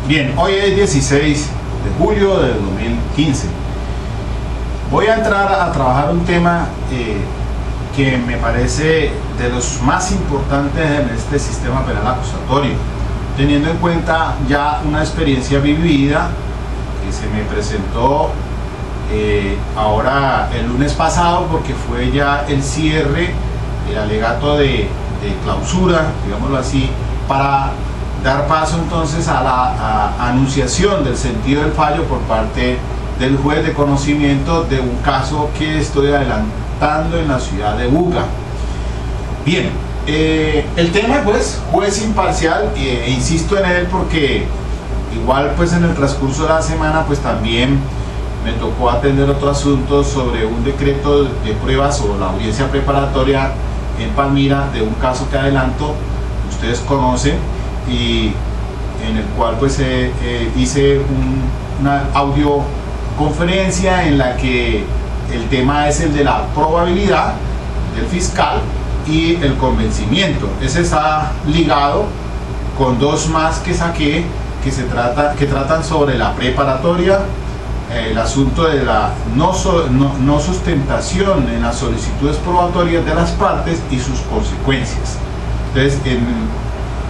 Bien, hoy es 16 de julio de 2015. Voy a entrar a trabajar un tema que me parece de los más importantes en este sistema penal acusatorio, teniendo en cuenta ya una experiencia vivida que se me presentó ahora el lunes pasado, porque fue ya el cierre, el alegato de clausura, digámoslo así, para dar paso entonces a la anunciación del sentido del fallo por parte del juez de conocimiento de un caso que estoy adelantando en la ciudad de Buga. Bien, el tema pues juez imparcial, e insisto en él porque igual pues en el transcurso de la semana pues también me tocó atender otro asunto sobre un decreto de pruebas o la audiencia preparatoria en Palmira de un caso que adelanto, ustedes conocen, y en el cual pues hice una audioconferencia en la que el tema es el de la probabilidad del fiscal y el convencimiento. Ese está ligado con dos más que saqué que tratan sobre la preparatoria, el asunto de la no sustentación en las solicitudes probatorias de las partes y sus consecuencias. Entonces,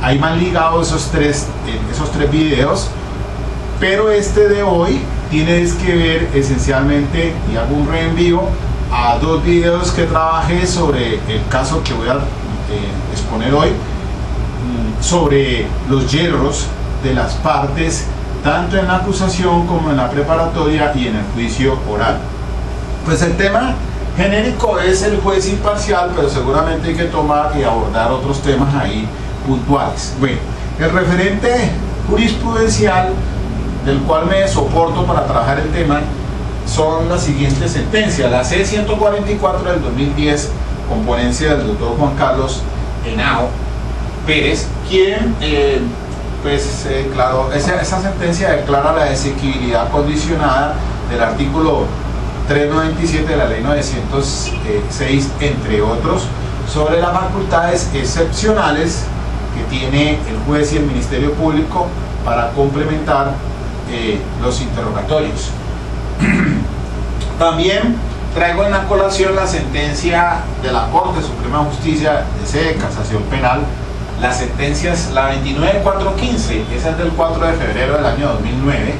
ahí van ligados esos tres videos, pero este de hoy tiene que ver esencialmente, y hago un reenvío a dos videos que trabajé sobre el caso que voy a exponer hoy, sobre los yerros de las partes, tanto en la acusación como en la preparatoria y en el juicio oral. Pues el tema genérico es el juez imparcial, pero seguramente hay que tomar y abordar otros temas ahí puntuales. Bueno, el referente jurisprudencial del cual me soporto para trabajar el tema son las siguientes sentencias: la C-144 del 2010, con ponencia del doctor Juan Carlos Henao Pérez, quien esa sentencia declara la exequibilidad condicionada del artículo 397 de la ley 906, entre otros, sobre las facultades excepcionales que tiene el juez y el Ministerio Público para complementar los interrogatorios. También traigo en la colación la sentencia de la Corte Suprema de Justicia de sede de casación penal, las sentencias, la 29415, esa es del 4 de febrero del año 2009,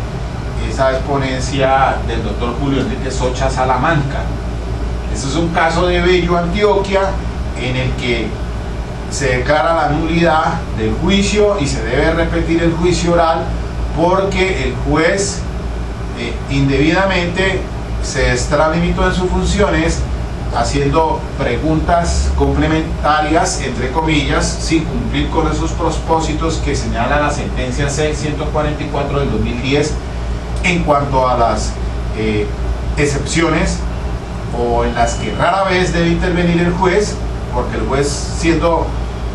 esa es ponencia del doctor Julio Enrique Socha Salamanca. Este es un caso de Bello, Antioquia, en el que se declara la nulidad del juicio y se debe repetir el juicio oral porque el juez indebidamente se extralimitó en sus funciones haciendo preguntas complementarias, entre comillas, sin cumplir con esos propósitos que señala la sentencia C-144 del 2010 en cuanto a las excepciones o en las que rara vez debe intervenir el juez, porque el juez, siendo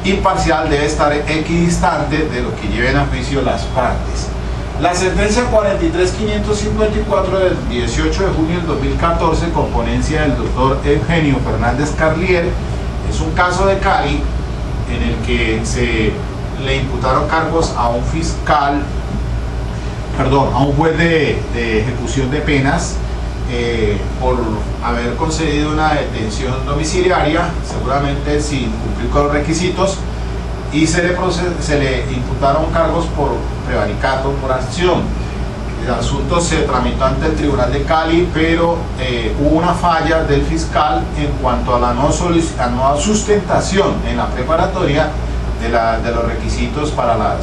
imparcial, debe estar equidistante de lo que lleven a juicio las partes. La sentencia 43554 del 18 de junio del 2014, con ponencia del doctor Eugenio Fernández Carlier, es un caso de Cali en el que se le imputaron cargos a un fiscal, a un juez de ejecución de penas por haber concedido una detención domiciliaria, seguramente sin cumplir con los requisitos, y se le imputaron cargos por prevaricato por acción. El asunto se tramitó ante el Tribunal de Cali, pero hubo una falla del fiscal en cuanto a la no sustentación en la preparatoria de los requisitos para la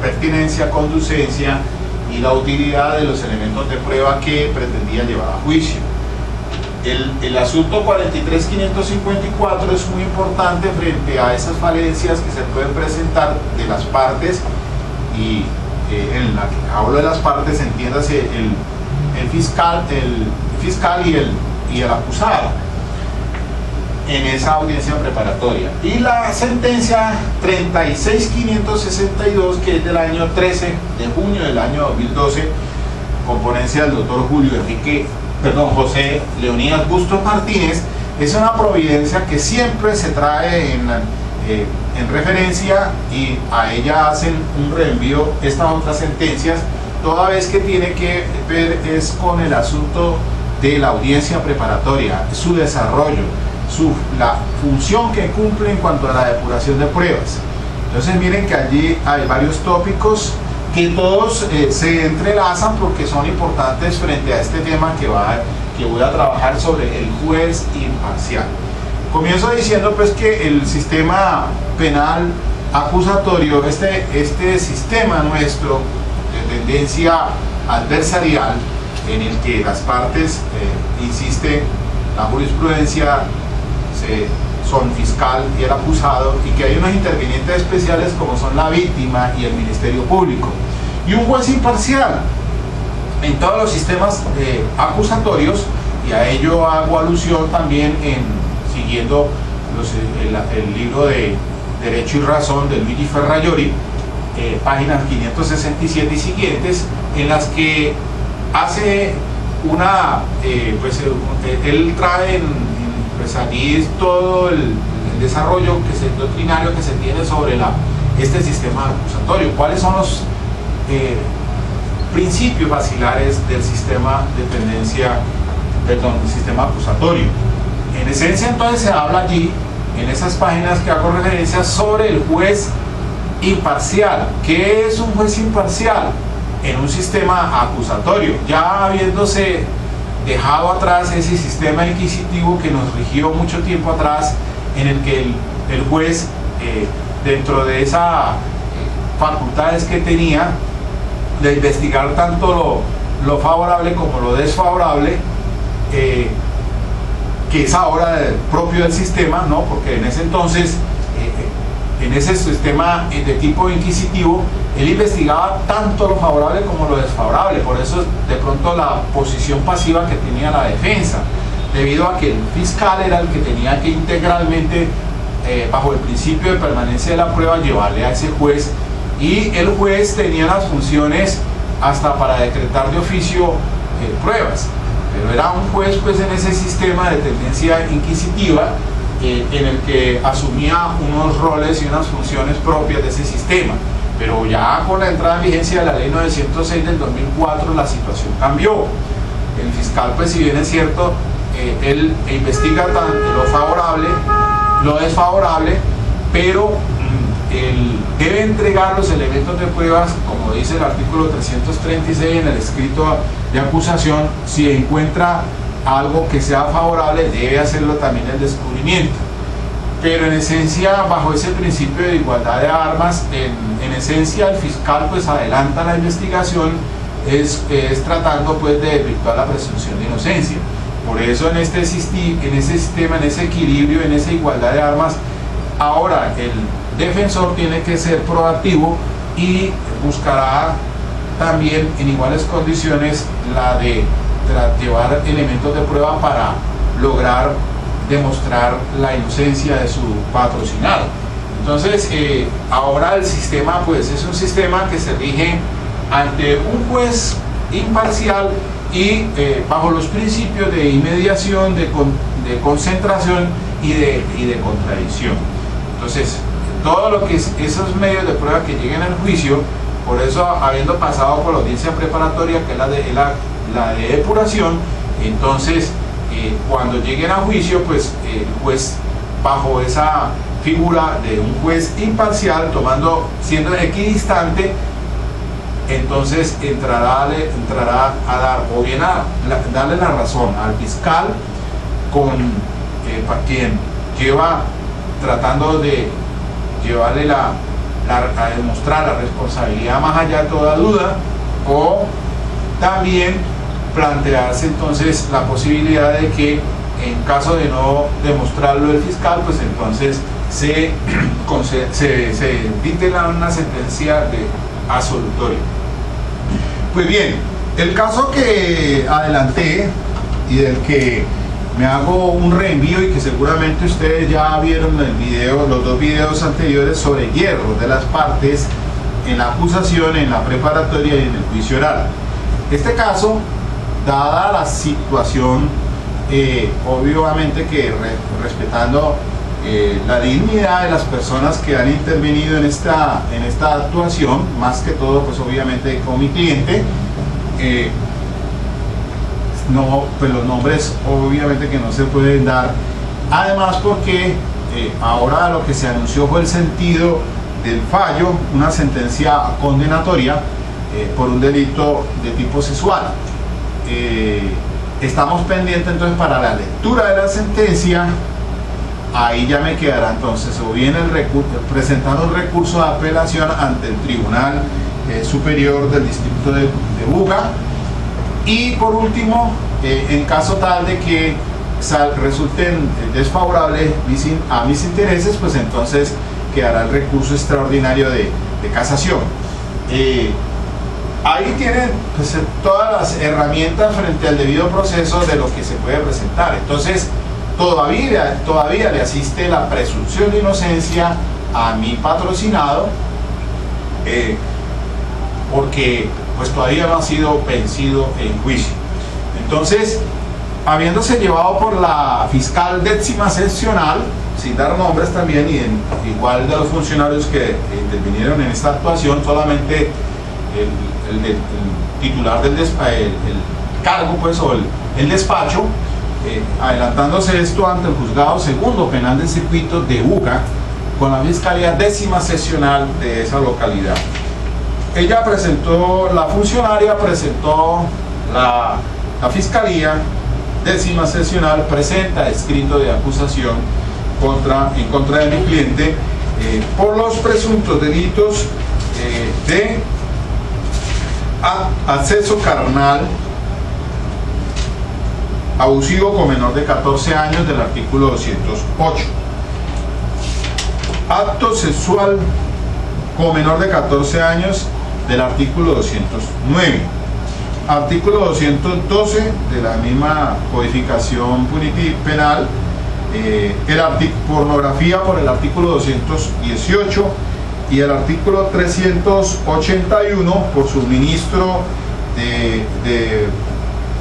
pertinencia, conducencia y la utilidad de los elementos de prueba que pretendía llevar a juicio. El asunto 43554 es muy importante frente a esas falencias que se pueden presentar de las partes, y en la que hablo de las partes, entiéndase el fiscal y el acusado en esa audiencia preparatoria. Y la sentencia 36562, que es del año 13 de junio del año 2012, con ponencia del doctor José Leonidas Bustos Martínez, es una providencia que siempre se trae en referencia, y a ella hacen un reenvío estas otras sentencias, toda vez que tiene que ver es con el asunto de la audiencia preparatoria, su desarrollo, la función que cumple en cuanto a la depuración de pruebas. Entonces miren que allí hay varios tópicos que todos se entrelazan porque son importantes frente a este tema que voy a trabajar sobre el juez imparcial. Comienzo diciendo pues que el sistema penal acusatorio, este sistema nuestro de tendencia adversarial, en el que las partes, insiste, la jurisprudencia son fiscal y el acusado, y que hay unos intervinientes especiales como son la víctima y el Ministerio Público, y un juez imparcial en todos los sistemas acusatorios, y a ello hago alusión también siguiendo el libro de Derecho y Razón de Luigi Ferrajoli, páginas 567 y siguientes, en las que hace él trae pues allí todo el desarrollo doctrinario que se tiene sobre este sistema acusatorio. ¿Cuáles son los principios basilares del sistema del sistema acusatorio? En esencia, entonces, se habla allí, en esas páginas que hago referencia, sobre el juez imparcial. ¿Qué es un juez imparcial en un sistema acusatorio? Ya habiéndose dejado atrás ese sistema inquisitivo que nos rigió mucho tiempo atrás, en el que el juez, dentro de esas facultades que tenía de investigar tanto lo favorable como lo desfavorable, que es ahora propio del sistema, ¿no? Porque en ese entonces, en ese sistema de tipo inquisitivo, él investigaba tanto lo favorable como lo desfavorable. Por eso de pronto la posición pasiva que tenía la defensa, debido a que el fiscal era el que tenía que integralmente, bajo el principio de permanencia de la prueba, llevarle a ese juez, y el juez tenía las funciones hasta para decretar de oficio pruebas, pero era un juez pues en ese sistema de tendencia inquisitiva, en el que asumía unos roles y unas funciones propias de ese sistema. Pero ya con la entrada en vigencia de la ley 906 del 2004 la situación cambió. El fiscal, pues si bien es cierto, él investiga tanto lo favorable, lo desfavorable, pero él debe entregar los elementos de pruebas, como dice el artículo 336 en el escrito de acusación. Si encuentra algo que sea favorable, debe hacerlo también el descubrimiento. Pero en esencia, bajo ese principio de igualdad de armas, en esencia el fiscal pues adelanta la investigación, es tratando pues de desvirtuar la presunción de inocencia. Por eso en ese sistema, en ese equilibrio, en esa igualdad de armas, ahora el defensor tiene que ser proactivo y buscará también en iguales condiciones la de llevar elementos de prueba para lograr demostrar la inocencia de su patrocinado. Entonces, ahora el sistema pues es un sistema que se rige ante un juez imparcial y bajo los principios de inmediación, de concentración y de contradicción. Entonces, todo lo que es esos medios de prueba que lleguen al juicio, por eso habiendo pasado por la audiencia preparatoria, que es la de depuración, entonces cuando lleguen a juicio, pues el juez, bajo esa figura de un juez imparcial, siendo equidistante, entonces entrará a dar, o bien darle la razón al fiscal, quien lleva tratando de llevarle a demostrar la responsabilidad más allá de toda duda, o también plantearse entonces la posibilidad de que en caso de no demostrarlo el fiscal, pues entonces se dicte una sentencia de absolutoria. Pues bien, el caso que adelanté y del que me hago un reenvío, y que seguramente ustedes ya vieron los dos videos anteriores sobre hierros de las partes en la acusación, en la preparatoria y en el juicio oral. Este caso, dada la situación, obviamente que respetando la dignidad de las personas que han intervenido en esta actuación, más que todo pues obviamente con mi cliente. No, pues los nombres obviamente que no se pueden dar, además porque ahora lo que se anunció fue el sentido del fallo, una sentencia condenatoria por un delito de tipo sexual. Estamos pendientes entonces para la lectura de la sentencia. Ahí ya me quedará entonces o bien el recurso, presentar un recurso de apelación ante el Tribunal Superior del Distrito de Buga, y por último, en caso tal de que resulten desfavorables a mis intereses, pues entonces quedará el recurso extraordinario de casación. Ahí tienen pues, todas las herramientas frente al debido proceso de lo que se puede presentar. Entonces todavía le asiste la presunción de inocencia a mi patrocinado, porque pues todavía no ha sido vencido en juicio. Entonces, habiéndose llevado por la fiscal 10ª seccional, sin dar nombres también, y igual de los funcionarios que intervinieron en esta actuación, solamente el titular del cargo pues, o el despacho, adelantándose esto ante el juzgado segundo penal del circuito de Buga, con la fiscalía 10ª seccional de esa localidad. Ella presentó, la funcionaria presentó, la fiscalía 10ª seccional presenta escrito de acusación en contra de mi cliente por los presuntos delitos de acceso carnal abusivo con menor de 14 años del artículo 208, acto sexual con menor de 14 años del artículo 209, artículo 212 de la misma codificación penal, pornografía por el artículo 218 y el artículo 381 por suministro de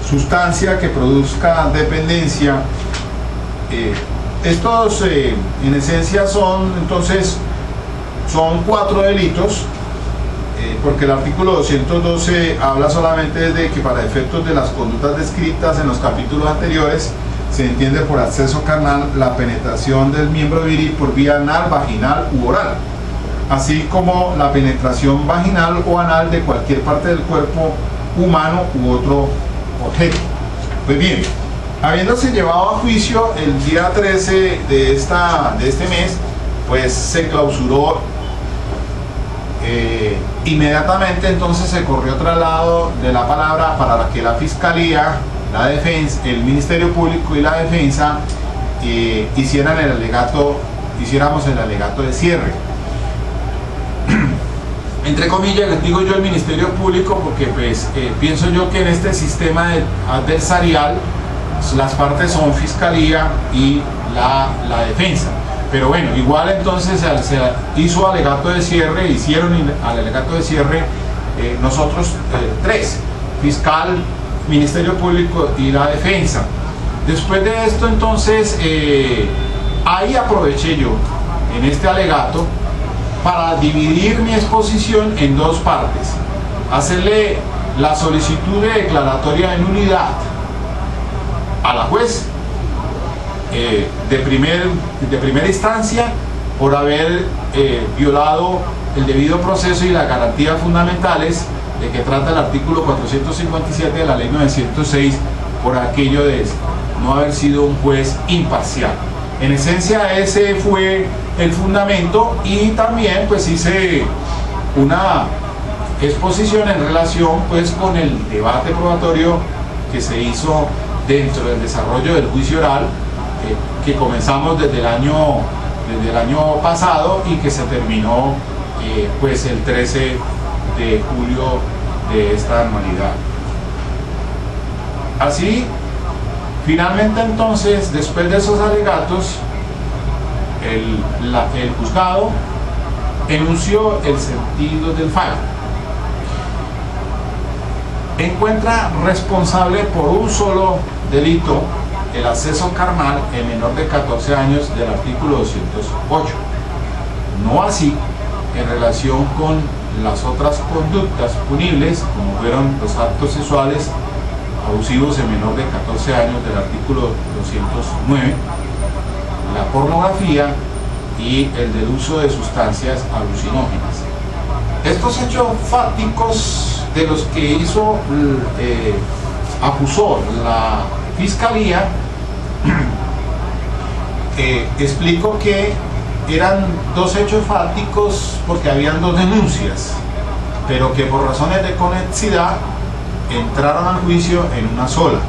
sustancia que produzca dependencia. Estos en esencia son 4 delitos, porque el artículo 212 habla solamente de que para efectos de las conductas descritas en los capítulos anteriores se entiende por acceso carnal la penetración del miembro viril por vía anal, vaginal u oral, así como la penetración vaginal o anal de cualquier parte del cuerpo humano u otro objeto. Pues bien, habiéndose llevado a juicio el día 13 de este mes, pues se clausuró inmediatamente. Entonces se corrió traslado de la palabra para que la Fiscalía, la Defensa, el Ministerio Público y la Defensa hiciéramos el alegato de cierre. Entre comillas les digo yo el Ministerio Público porque pues pienso yo que en este sistema adversarial las partes son Fiscalía y la Defensa. Pero bueno, igual entonces se hizo alegato de cierre, hicieron al alegato de cierre nosotros 3, Fiscal, Ministerio Público y la Defensa. Después de esto entonces, ahí aproveché yo en este alegato para dividir mi exposición en 2 partes, hacerle la solicitud de declaratoria de nulidad a la juez de primera instancia por haber violado el debido proceso y las garantías fundamentales de que trata el artículo 457 de la ley 906 por aquello de no haber sido un juez imparcial. En esencia ese fue el fundamento, y también pues hice una exposición en relación pues con el debate probatorio que se hizo dentro del desarrollo del juicio oral que comenzamos desde el año pasado y que se terminó pues el 13 de julio de esta anualidad. Así, finalmente entonces, después de esos alegatos, el juzgado enunció el sentido del fallo. Encuentra responsable por un solo delito el acceso carnal en menor de 14 años del artículo 208. No así en relación con las otras conductas punibles, como fueron los actos sexuales abusivos en menor de 14 años del artículo 209, la pornografía y el del uso de sustancias alucinógenas. Estos hechos fácticos de los que acusó la Fiscalía, explico que eran dos hechos fácticos porque habían dos denuncias, pero que por razones de conexidad entraron al juicio en una sola.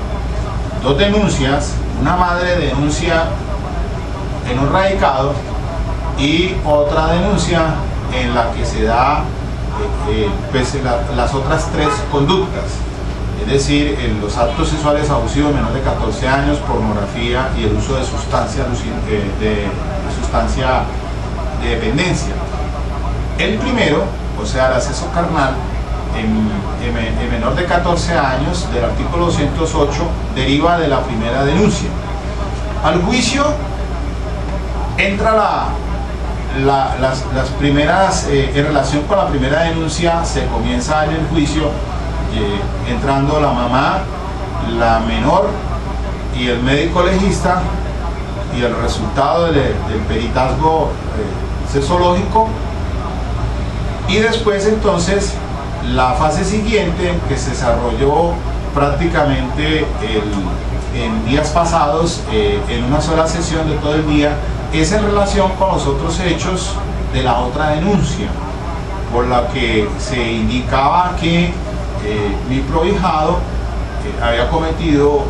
Dos denuncias, una madre denuncia en un radicado y otra denuncia en la que se da las otras tres conductas, es decir, los actos sexuales abusivos menor de 14 años, pornografía y el uso de sustancia de dependencia. El primero, o sea, el acceso carnal en menor de 14 años del artículo 208, deriva de la primera denuncia. Al juicio entra las primeras, en relación con la primera denuncia, se comienza en el juicio entrando la mamá, la menor y el médico legista, y el resultado del peritazgo sexológico, y después entonces la fase siguiente, que se desarrolló prácticamente en días pasados, en una sola sesión de todo el día, es en relación con los otros hechos de la otra denuncia, por la que se indicaba que mi prohijado había cometido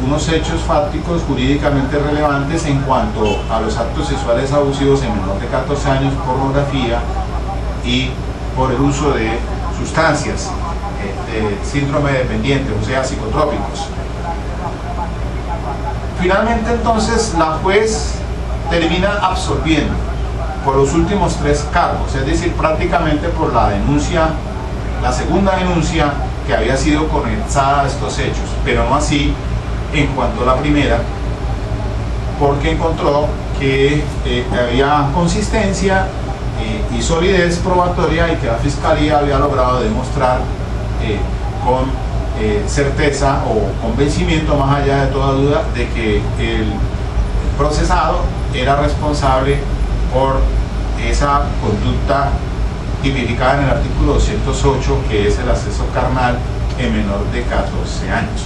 unos hechos fácticos jurídicamente relevantes en cuanto a los actos sexuales abusivos en menor de 14 años, pornografía y por el uso de sustancias de síndrome dependiente, o sea, psicotrópicos. Finalmente entonces la juez termina absolviendo por los últimos tres cargos, es decir, prácticamente por la denuncia, la segunda denuncia que había sido conexada a estos hechos, pero no así en cuanto a la primera, porque encontró que había consistencia y solidez probatoria y que la Fiscalía había logrado demostrar con certeza o convencimiento, más allá de toda duda, de que el procesado era responsable por esa conducta tipificada en el artículo 208, que es el acceso carnal en menor de 14 años.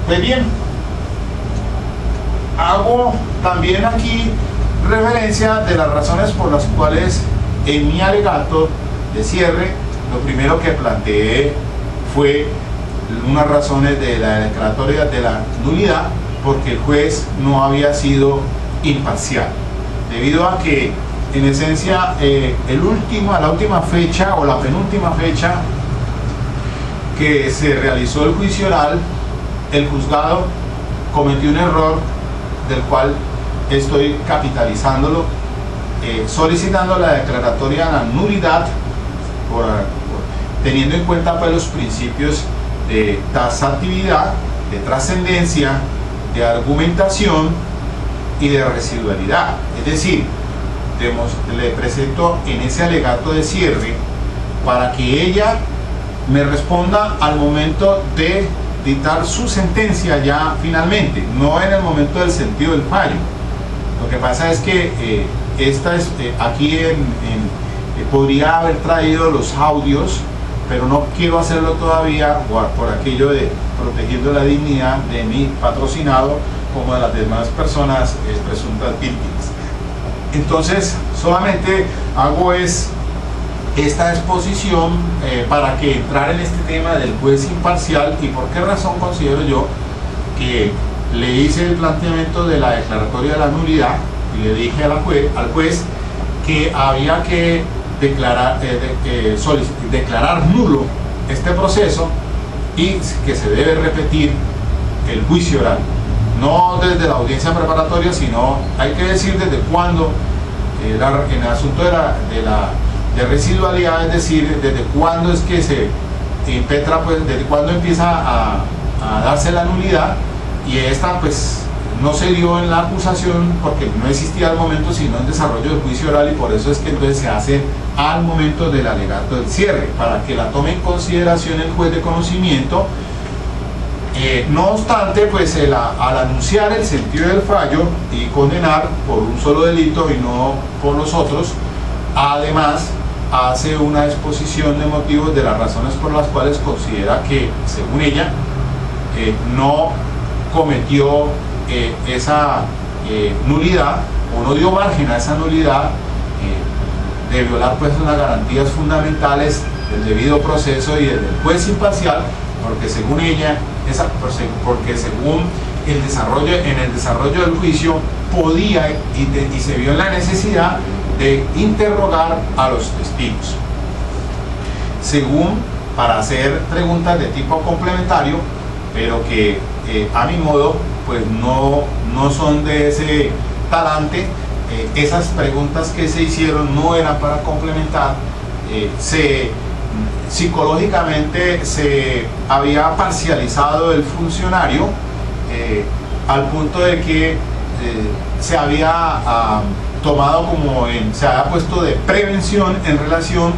Pues bien, hago también aquí referencia de las razones por las cuales en mi alegato de cierre, lo primero que planteé fue unas razones de la declaratoria de la nulidad, porque el juez no había sido imparcial, debido a que en esencia la última fecha o la penúltima fecha que se realizó el juicio oral, el juzgado cometió un error del cual estoy capitalizándolo, solicitando la declaratoria de la nulidad teniendo en cuenta pues los principios de taxatividad, de trascendencia, de argumentación y de residualidad. Es decir, le presento en ese alegato de cierre para que ella me responda al momento de dictar su sentencia ya finalmente, no en el momento del sentido del fallo. Lo que pasa es que aquí podría haber traído los audios, pero no quiero hacerlo todavía por aquello de protegiendo la dignidad de mi patrocinado como de las demás personas presuntas víctimas. Entonces solamente hago esta exposición para que entrar en este tema del juez imparcial. ¿Y por qué razón considero yo que le hice el planteamiento de la declaratoria de la nulidad y le dije al juez que había que declarar nulo este proceso y que se debe repetir el juicio oral? No desde la audiencia preparatoria, sino hay que decir desde cuándo, en el asunto de residualidad, es decir, desde cuándo es que se impetra, pues desde cuándo empieza a darse la nulidad y esta pues no se dio en la acusación porque no existía al momento sino en desarrollo del juicio oral, y por eso es que entonces se hace al momento del alegato del cierre, para que la tome en consideración el juez de conocimiento. No obstante, pues al anunciar el sentido del fallo y condenar por un solo delito y no por los otros, además hace una exposición de motivos de las razones por las cuales considera que, según ella, no cometió esa nulidad, o no dio margen a esa nulidad de violar pues unas garantías fundamentales del debido proceso y del juez imparcial, porque según ella, porque según en el desarrollo del juicio podía y se vio en la necesidad de interrogar a los testigos, según para hacer preguntas de tipo complementario, pero que a mi modo pues no son de ese talante. Esas preguntas que se hicieron no eran para complementar, psicológicamente se había parcializado el funcionario al punto de que se había tomado se había puesto de prevención en relación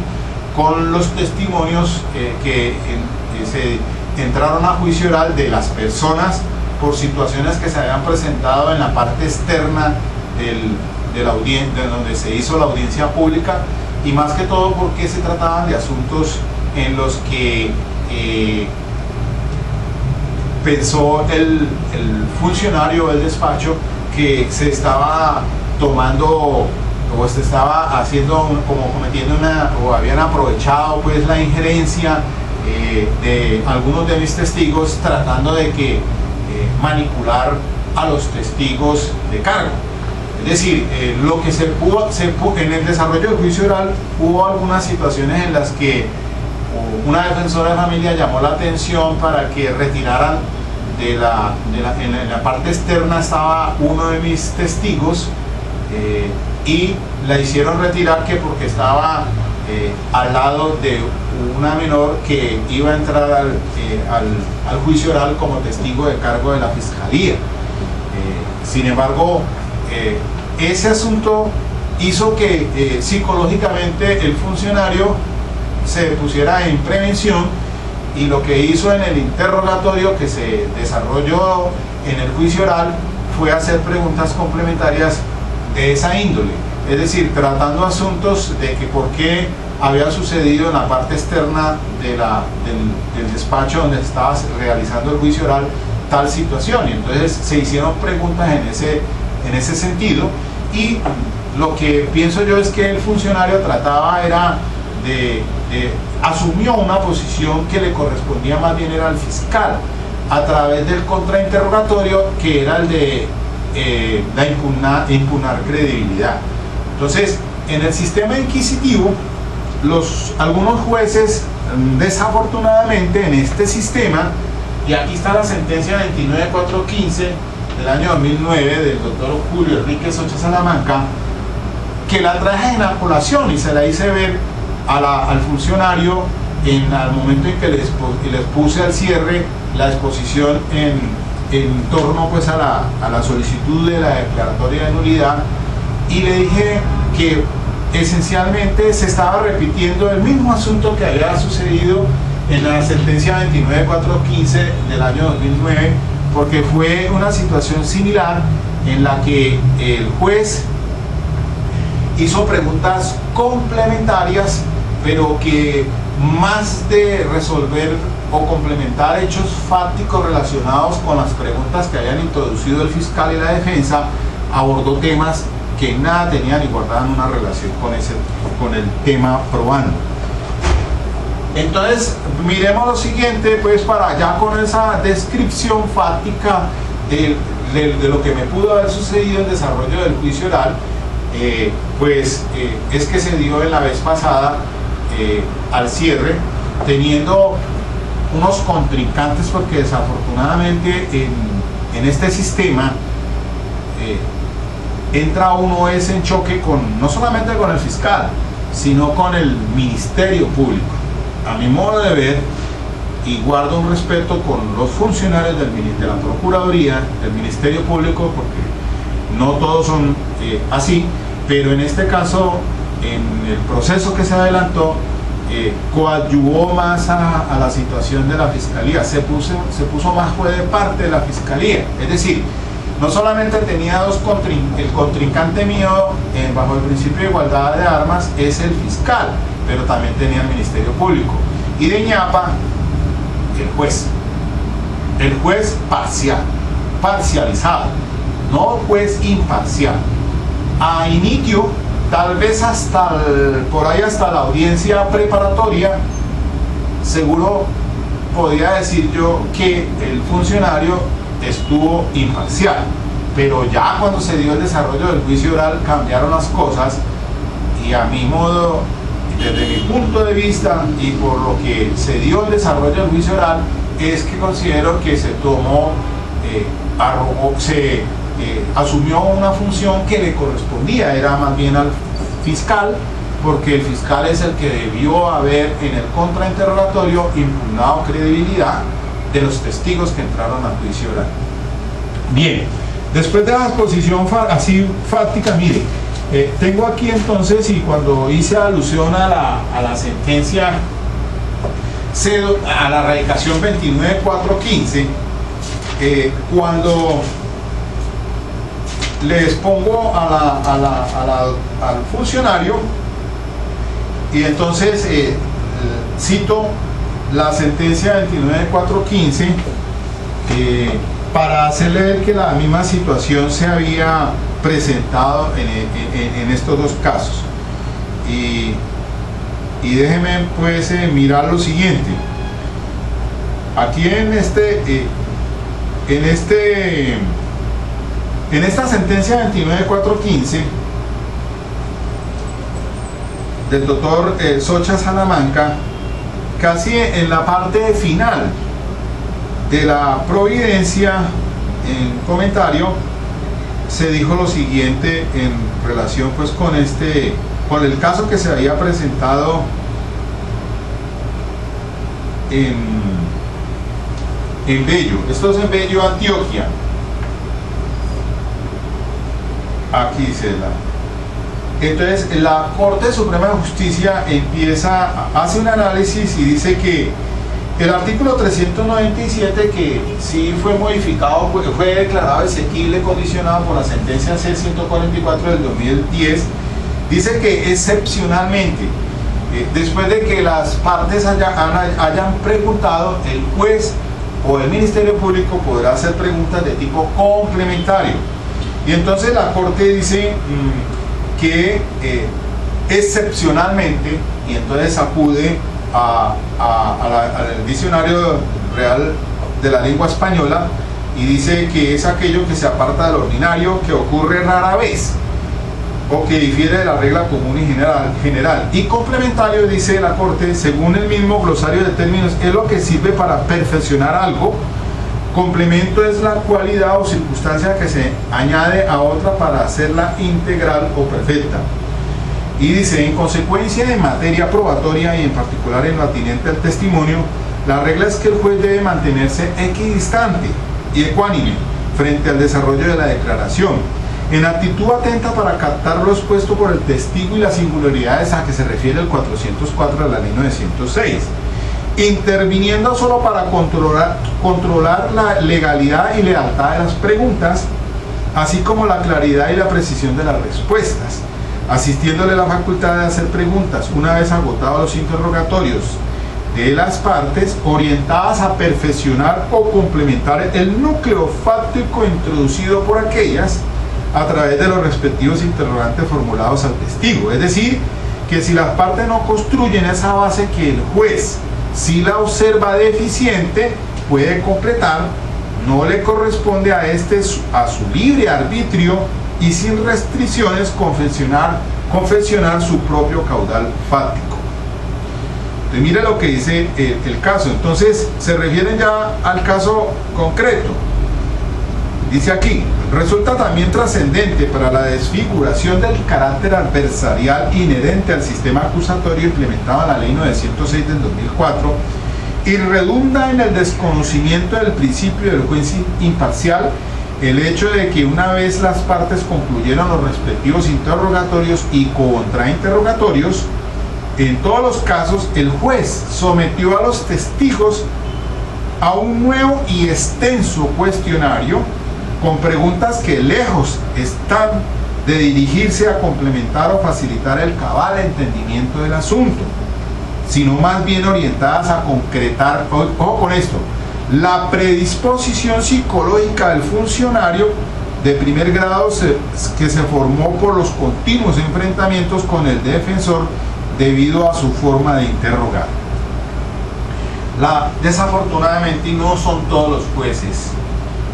con los testimonios que se entraron a juicio oral de las personas por situaciones que se habían presentado en la parte externa de la audiencia, de donde se hizo la audiencia pública, y más que todo porque se trataban de asuntos en los que pensó el funcionario del despacho que se estaba tomando o se estaba haciendo como cometiendo o habían aprovechado pues la injerencia de algunos de mis testigos, tratando de que manipular a los testigos de cargo. Es decir, lo que se pudo en el desarrollo del juicio oral, hubo algunas situaciones en las que una defensora de familia llamó la atención para que retiraran en la parte externa estaba uno de mis testigos, y la hicieron retirar que porque estaba al lado de una menor que iba a entrar al juicio oral como testigo de cargo de la fiscalía. Sin embargo, ese asunto hizo que psicológicamente el funcionario se pusiera en prevención, y lo que hizo en el interrogatorio que se desarrolló en el juicio oral fue hacer preguntas complementarias de esa índole, es decir, tratando asuntos de que por qué había sucedido en la parte externa del despacho donde estaba realizando el juicio oral tal situación, y entonces se hicieron preguntas en ese sentido, y lo que pienso yo es que el funcionario trataba era asumió una posición que le correspondía más bien era al fiscal, a través del contrainterrogatorio, que era el de impugnar credibilidad. Entonces, en el sistema inquisitivo, algunos jueces, desafortunadamente en este sistema, y aquí está la sentencia 29415 del año 2009 del doctor Julio Enrique Socha Salamanca, que la traje en la colación y se la hice ver al funcionario al momento en que les puse al cierre la exposición en torno pues a la solicitud de la declaratoria de nulidad, y le dije que esencialmente se estaba repitiendo el mismo asunto que había sucedido en la sentencia 29415 del año 2009, porque fue una situación similar en la que el juez hizo preguntas complementarias, pero que más de resolver o complementar hechos fácticos relacionados con las preguntas que habían introducido el fiscal y la defensa, abordó temas que nada tenían ni guardaban una relación con el tema probando. Entonces, miremos lo siguiente, pues, para ya con esa descripción fáctica de lo que me pudo haber sucedido en el desarrollo del juicio oral, es que se dio en la vez pasada al cierre, teniendo unos contrincantes, porque desafortunadamente en este sistema entra uno en choque no solamente con el fiscal, sino con el Ministerio Público. A mi modo de ver, y guardo un respeto con los funcionarios de la Procuraduría, del Ministerio Público, porque no todos son así, pero en este caso, en el proceso que se adelantó, coadyuvó más a la situación de la Fiscalía, se puso más de parte de la Fiscalía, es decir, no solamente tenía el contrincante mío bajo el principio de igualdad de armas es el fiscal, pero también tenía el Ministerio Público, y de ñapa el juez parcializado, no juez imparcial. A inicio, tal vez por ahí hasta la audiencia preparatoria, seguro podría decir yo que el funcionario estuvo imparcial, pero ya cuando se dio el desarrollo del juicio oral cambiaron las cosas, y a mi modo, desde mi punto de vista y por lo que se dio el desarrollo del juicio oral, es que considero que se tomó, asumió una función que le correspondía, era más bien al fiscal, porque el fiscal es el que debió haber en el contrainterrogatorio impugnado credibilidad de los testigos que entraron al juicio oral. Bien, después de la exposición así fáctica, mire, tengo aquí entonces, y cuando hice alusión a la sentencia, a la radicación 29415, cuando les pongo al funcionario, y entonces cito la sentencia 29415 para hacerle ver que la misma situación se había presentado en estos dos casos, y déjenme pues mirar lo siguiente. Aquí en esta sentencia 29415 del doctor Socha Salamanca, casi en la parte final de la providencia, en comentario, se dijo lo siguiente en relación pues con el caso que se había presentado en Bello. Esto es en Bello, Antioquia. Aquí se da. Entonces la Corte Suprema de Justicia hace un análisis y dice que el artículo 397, que sí fue modificado, fue declarado exequible condicionado por la sentencia C-144 del 2010, dice que excepcionalmente, después de que las partes hayan preguntado, el juez o el Ministerio Público podrá hacer preguntas de tipo complementario. Y entonces la Corte dice que excepcionalmente, y entonces acude al diccionario real de la lengua española, y dice que es aquello que se aparta del ordinario, que ocurre rara vez o que difiere de la regla común y general. Y complementario, dice la Corte, según el mismo glosario de términos, es lo que sirve para perfeccionar algo. Complemento es la cualidad o circunstancia que se añade a otra para hacerla integral o perfecta. Y dice, en consecuencia, en materia probatoria y en particular en lo atinente al testimonio, la regla es que el juez debe mantenerse equidistante y ecuánime frente al desarrollo de la declaración, en actitud atenta para captar lo expuesto por el testigo y las singularidades a que se refiere el 404 de la ley 906, interviniendo solo para controlar la legalidad y lealtad de las preguntas, así como la claridad y la precisión de las respuestas, asistiéndole la facultad de hacer preguntas una vez agotados los interrogatorios de las partes, orientadas a perfeccionar o complementar el núcleo fáctico introducido por aquellas a través de los respectivos interrogantes formulados al testigo. Es decir, que si las partes no construyen esa base que el juez, si la observa deficiente, puede completar, no le corresponde a a su libre arbitrio y sin restricciones confeccionar su propio caudal fáctico. Entonces, mire lo que dice el caso. Entonces se refieren ya al caso concreto. Dice aquí, resulta también trascendente para la desfiguración del carácter adversarial inherente al sistema acusatorio implementado en la ley 906 del 2004, y redunda en el desconocimiento del principio del juez imparcial el hecho de que una vez las partes concluyeron los respectivos interrogatorios y contrainterrogatorios, en todos los casos el juez sometió a los testigos a un nuevo y extenso cuestionario con preguntas que lejos están de dirigirse a complementar o facilitar el cabal entendimiento del asunto, sino más bien orientadas a concretar, ojo con esto, la predisposición psicológica del funcionario de primer grado que se formó por los continuos enfrentamientos con el defensor debido a su forma de interrogar. Desafortunadamente, y no son todos los jueces,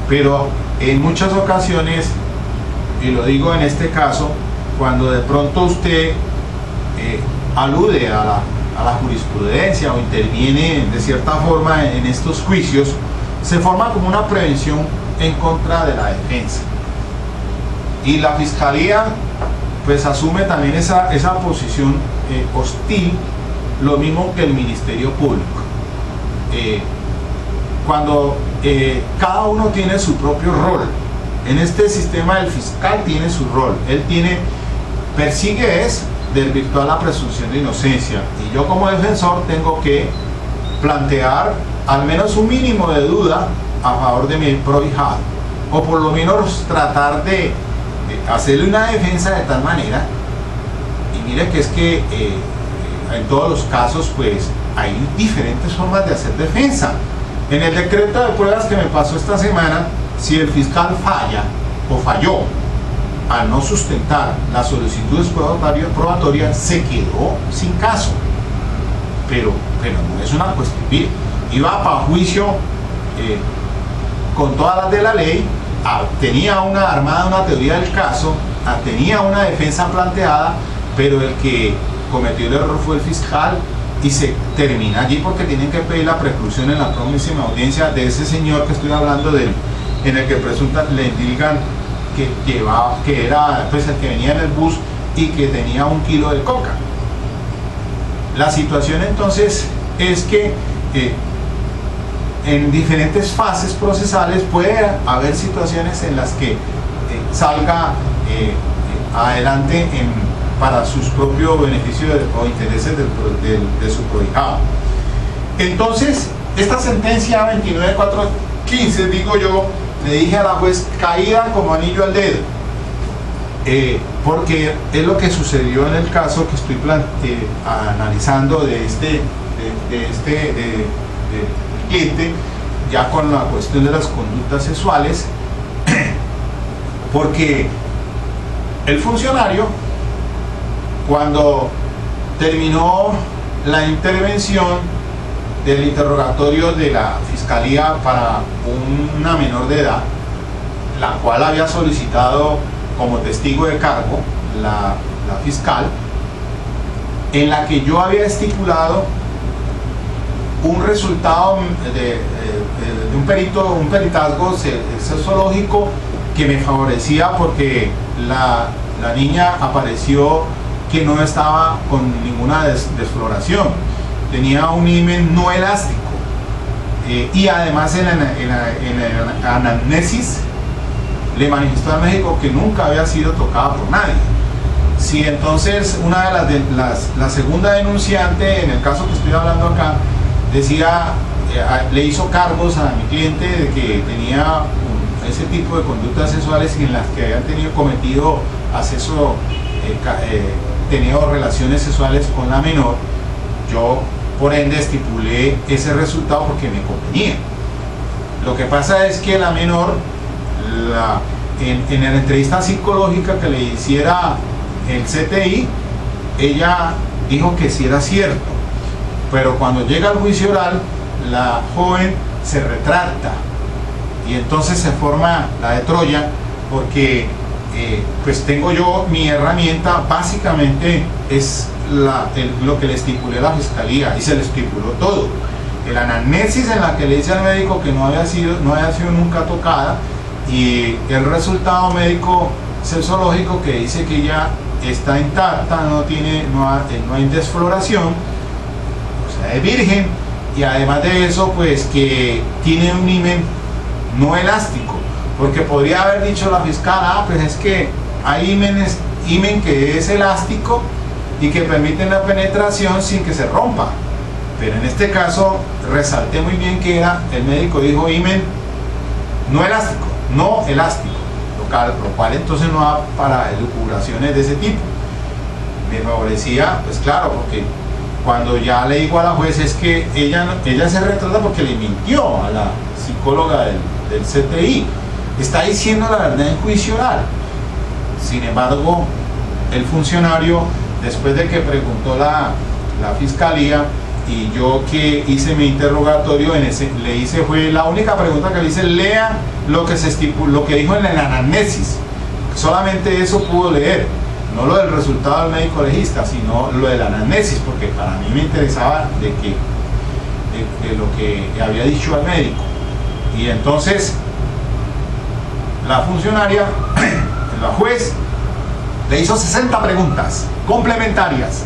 pero en muchas ocasiones, y lo digo en este caso, cuando de pronto usted alude a la jurisprudencia o interviene de cierta forma en estos juicios, se forma como una prevención en contra de la defensa. Y la Fiscalía pues asume también esa posición hostil, lo mismo que el Ministerio Público. Cuando cada uno tiene su propio rol, en este sistema el fiscal tiene su rol, él persigue desvirtuar la presunción de inocencia, y yo como defensor tengo que plantear al menos un mínimo de duda a favor de mi prohijado, o por lo menos tratar de hacerle una defensa de tal manera. Y mire que es que en todos los casos pues hay diferentes formas de hacer defensa. En el decreto de pruebas que me pasó esta semana, si el fiscal falla o falló al no sustentar las solicitudes probatorias, se quedó sin caso. Pero no es una cuestión. Iba para juicio con todas las de la ley, tenía armada una teoría del caso, tenía una defensa planteada, pero el que cometió el error fue el fiscal, y se termina allí porque tienen que pedir la preclusión en la próxima audiencia de ese señor que estoy hablando de él, en el que presunta le indican que era pues el que venía en el bus y que tenía 1 kilo de coca. La situación entonces es que en diferentes fases procesales puede haber situaciones en las que salga adelante para sus propios beneficios o intereses de su prohijado. Entonces, esta sentencia 29415, digo yo, le dije a la juez, caída como anillo al dedo, porque es lo que sucedió en el caso que estoy analizando de cliente, ya con la cuestión de las conductas sexuales, porque el funcionario, cuando terminó la intervención del interrogatorio de la Fiscalía para una menor de edad, la cual había solicitado como testigo de cargo la fiscal, en la que yo había estipulado un resultado de un peritazgo sexológico que me favorecía, porque la niña apareció que no estaba con ninguna desfloración, tenía un himen no elástico, y además en la anamnesis le manifestó al médico que nunca había sido tocada por nadie. Si entonces la segunda denunciante, en el caso que estoy hablando acá, decía, le hizo cargos a mi cliente de que tenía ese tipo de conductas sexuales en las que habían cometido tenido relaciones sexuales con la menor, yo por ende estipulé ese resultado porque me convenía. Lo que pasa es que la menor, en la entrevista psicológica que le hiciera el CTI, ella dijo que sí era cierto, pero cuando llega al juicio oral, la joven se retracta, y entonces se forma la de Troya, porque pues tengo yo mi herramienta, básicamente es lo que le estipulé a la Fiscalía, y se le estipuló todo. El anamnesis, en la que le dice al médico que no había sido nunca tocada, y el resultado médico sexológico que dice que ella está intacta, no hay desfloración, o sea, es virgen, y además de eso, pues que tiene un himen no elástico, porque podría haber dicho la fiscal, pues es que hay himen que es elástico y que permiten la penetración sin que se rompa, pero en este caso resalté muy bien que el médico dijo himen no elástico, lo cual entonces no da para elucubraciones de ese tipo. Me favorecía, pues claro, porque cuando ya le digo a la juez es que ella se retrata porque le mintió a la psicóloga del CTI, está diciendo la verdad en juicio oral. Sin embargo, el funcionario, después de que preguntó la fiscalía y yo que hice mi interrogatorio, le hice, fue la única pregunta que le hice, lea lo que se estipuló, lo que dijo en la anamnesis, solamente eso pudo leer, no lo del resultado del médico legista, sino lo de la anamnesis, porque para mí me interesaba de lo que había dicho al médico. Y entonces la funcionaria, la juez, le hizo 60 preguntas complementarias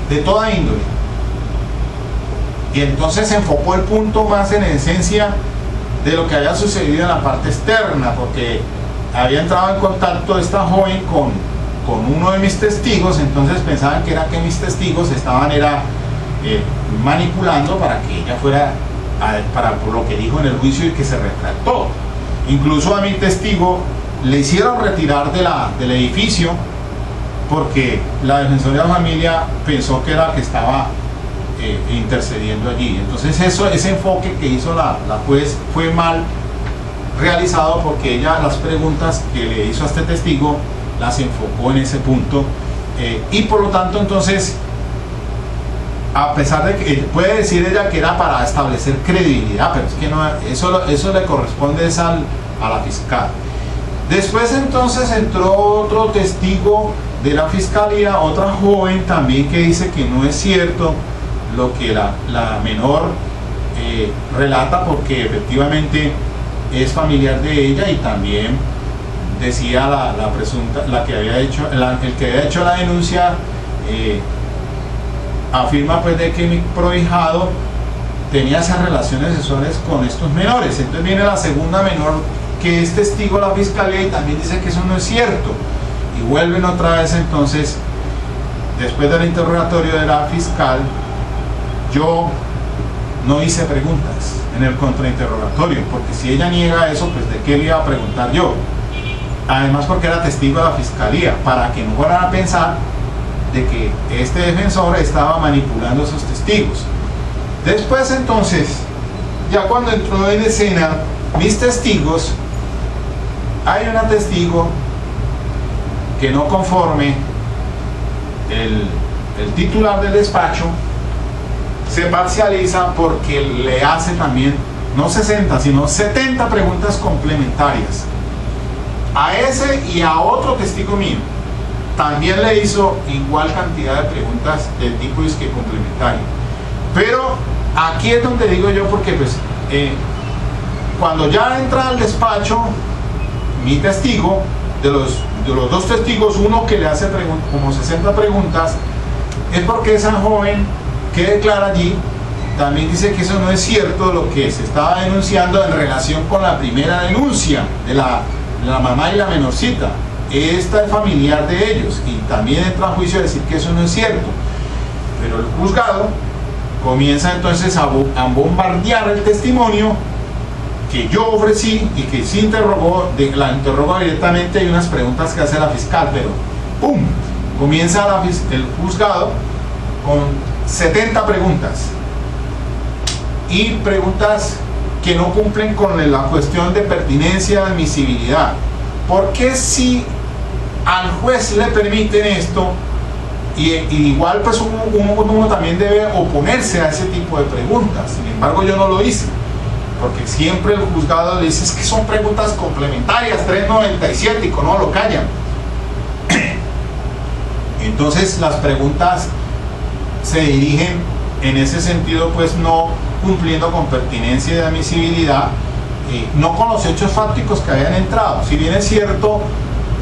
de toda índole, y entonces se enfocó el punto más en esencia de lo que había sucedido en la parte externa, porque había entrado en contacto esta joven con uno de mis testigos, entonces pensaban que mis testigos estaban manipulando para que ella fuera por lo que dijo en el juicio y que se retractó. Incluso a mi testigo le hicieron retirar del edificio porque la Defensoría de la Familia pensó que era que estaba intercediendo allí. Entonces ese enfoque que hizo la juez fue mal realizado, porque ella las preguntas que le hizo a este testigo las enfocó en ese punto, y por lo tanto entonces, a pesar de que puede decir ella que era para establecer credibilidad, pero es que no, eso le corresponde a la fiscal. Después entonces entró otro testigo de la fiscalía, otra joven también, que dice que no es cierto lo que la menor relata, porque efectivamente es familiar de ella, y también decía la presunta, el que había hecho la denuncia, afirma pues de que mi prohijado tenía esas relaciones sexuales con estos menores. Entonces viene la segunda menor que es testigo de la fiscalía y también dice que eso no es cierto, y vuelven otra vez. Entonces, después del interrogatorio de la fiscal, yo no hice preguntas en el contrainterrogatorio, porque si ella niega eso, pues de qué le iba a preguntar yo. Además, porque era testigo de la fiscalía, para que no fueran a pensar de que este defensor estaba manipulando esos testigos. Después entonces, ya cuando entró en escena mis testigos, hay una testigo que no conforme el titular del despacho se parcializa, porque le hace también no 60 sino 70 preguntas complementarias a ese y a otro testigo mío. También le hizo igual cantidad de preguntas del tipo disque complementario. Pero aquí es donde digo yo, porque pues cuando ya entra al despacho mi testigo, de los dos testigos, uno que le hace como 60 preguntas, es porque esa joven que declara allí también dice que eso no es cierto, lo que se estaba denunciando en relación con la primera denuncia de la mamá y la menorcita. Esta es familiar de ellos, y también entra a juicio a decir que eso no es cierto. Pero el juzgado comienza entonces a bombardear el testimonio que yo ofrecí y que se la interrogó directamente. Hay unas preguntas que hace la fiscal, pero ¡pum! Comienza el juzgado con 70 preguntas, y preguntas que no cumplen con la cuestión de pertinencia, de admisibilidad. Porque si al juez le permiten esto, y igual pues uno también debe oponerse a ese tipo de preguntas. Sin embargo, yo no lo hice, porque siempre el juzgado le dice es que son preguntas complementarias, 397, y con no lo callan. Entonces las preguntas se dirigen en ese sentido, pues no cumpliendo con pertinencia y admisibilidad, no con los hechos fácticos que habían entrado. Si bien es cierto,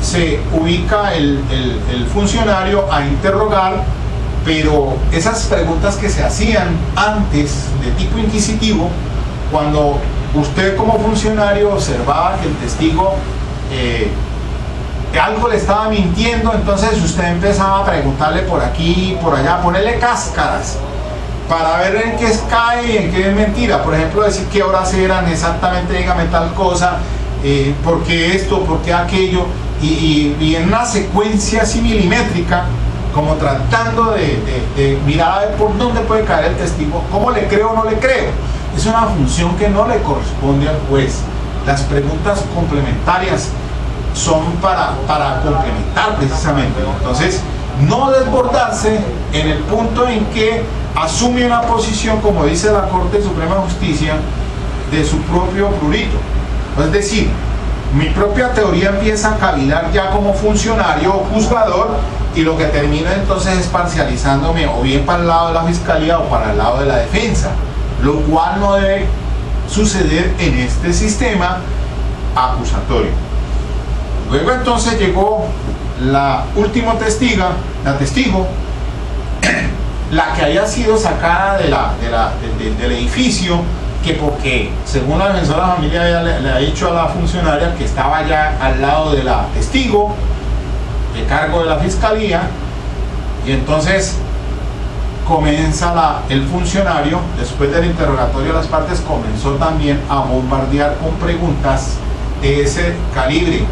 se ubica el funcionario a interrogar pero esas preguntas que se hacían antes de tipo inquisitivo, cuando usted como funcionario observaba que el testigo algo le estaba mintiendo, entonces usted empezaba a preguntarle por aquí, por allá, ponerle cáscaras para ver en qué cae y en qué es mentira. Por ejemplo, decir qué horas eran exactamente, dígame tal cosa, por qué esto, por qué aquello, y en una secuencia así milimétrica, como tratando de mirar a ver por dónde puede caer el testigo, cómo le creo o no le creo. Es una función que no le corresponde al juez. Las preguntas complementarias son para complementar precisamente. Entonces, no desbordarse en el punto en que asume una posición, como dice la Corte Suprema de Justicia, de su propio prurito. Es decir, mi propia teoría empieza a cavilar ya como funcionario o juzgador, y lo que termina entonces es parcializándome o bien para el lado de la fiscalía o para el lado de la defensa, lo cual no debe suceder en este sistema acusatorio. Luego entonces llegó la última testigo, la que había sido sacada del edificio, que porque según la defensora de la familia le ha dicho a la funcionaria que estaba ya al lado de la testigo de cargo de la fiscalía, y entonces comienza el funcionario, después del interrogatorio de las partes, comenzó también a bombardear con preguntas de ese calibre.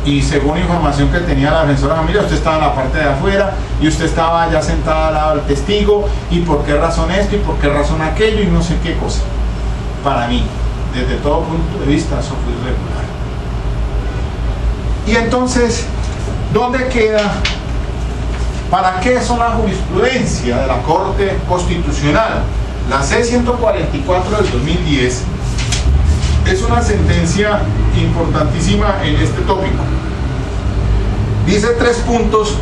Y según información que tenía la defensora de la familia, usted estaba en la parte de afuera y usted estaba ya sentada al lado del testigo, y por qué razón esto y por qué razón aquello y no sé qué cosa. Para mí, desde todo punto de vista, eso fue irregular. Y entonces, ¿dónde queda? ¿Para qué son la jurisprudencia de la Corte Constitucional? La C-144 del 2010 es una sentencia importantísima en este tópico. Dice 3 puntos,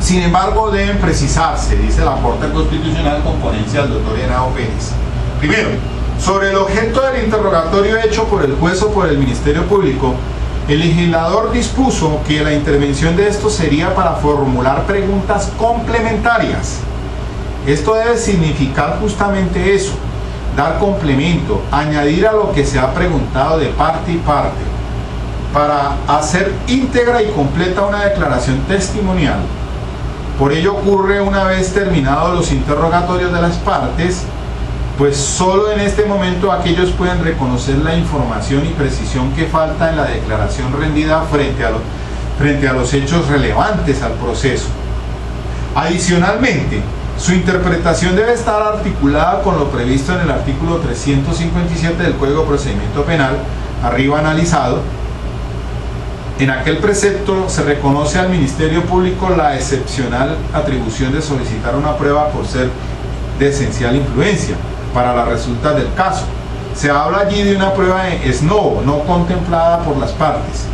sin embargo deben precisarse, dice la Corte Constitucional con ponencia del doctor Henao Pérez. Primero, sobre el objeto del interrogatorio hecho por el juez o por el Ministerio Público, el legislador dispuso que la intervención de estos sería para formular preguntas complementarias. Esto debe significar justamente eso: dar complemento, añadir a lo que se ha preguntado de parte y parte, para hacer íntegra y completa una declaración testimonial. Por ello ocurre una vez terminados los interrogatorios de las partes, pues solo en este momento aquellos pueden reconocer la información y precisión que falta en la declaración rendida frente a los hechos relevantes al proceso. Adicionalmente, su interpretación debe estar articulada con lo previsto en el artículo 357 del Código de Procedimiento Penal, arriba analizado. En aquel precepto se reconoce al Ministerio Público la excepcional atribución de solicitar una prueba por ser de esencial influencia para las resultas del caso. Se habla allí de una prueba ex novo, no contemplada por las partes.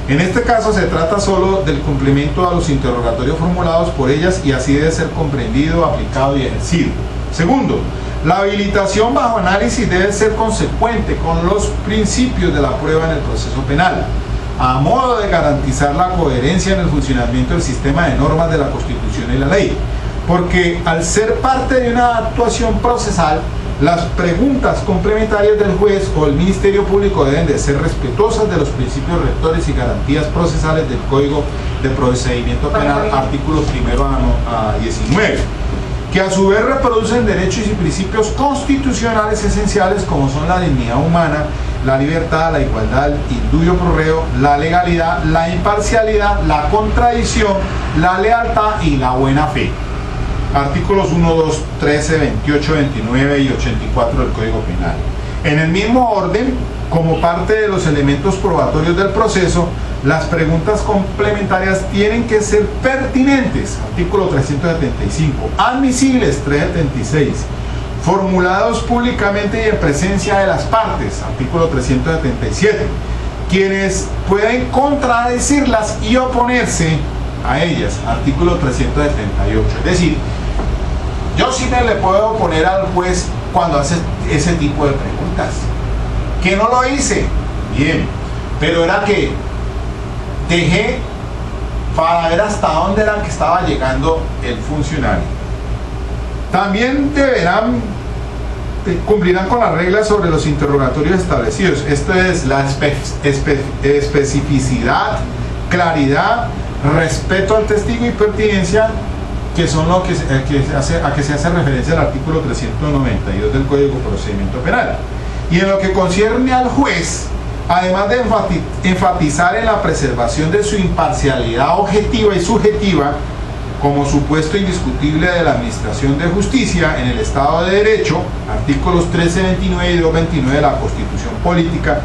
En este caso se trata solo del cumplimiento a los interrogatorios formulados por ellas, y así debe ser comprendido, aplicado y ejercido. Segundo, la habilitación bajo análisis debe ser consecuente con los principios de la prueba en el proceso penal, a modo de garantizar la coherencia en el funcionamiento del sistema de normas de la Constitución y la ley. Porque al ser parte de una actuación procesal, las preguntas complementarias del juez o el Ministerio Público deben de ser respetuosas de los principios rectores y garantías procesales del Código de Procedimiento Penal, artículos 1 a 19, que a su vez reproducen derechos y principios constitucionales esenciales como son la dignidad humana, la libertad, la igualdad, el indubio pro reo, la legalidad, la imparcialidad, la contradicción, la lealtad y la buena fe. Artículos 1, 2, 13, 28, 29 y 84 del Código Penal. En el mismo orden, como parte de los elementos probatorios del proceso, las preguntas complementarias tienen que ser pertinentes, artículo 375, admisibles, 376, formulados públicamente y en presencia de las partes, artículo 377, quienes pueden contradecirlas y oponerse a ellas, artículo 378. Es decir, yo sí me le puedo oponer al juez cuando hace ese tipo de preguntas. Que no lo hice, bien, pero era que dejé para ver hasta dónde era que estaba llegando el funcionario. También cumplirán con las reglas sobre los interrogatorios establecidos. Esto es la especificidad, claridad, respeto al testigo y pertinencia, que son lo que se hace referencia al artículo 392 del Código de Procedimiento Penal. Y en lo que concierne al juez, además de enfatizar en la preservación de su imparcialidad objetiva y subjetiva como supuesto indiscutible de la administración de justicia en el Estado de Derecho, artículos 1329 y 229 de la Constitución Política,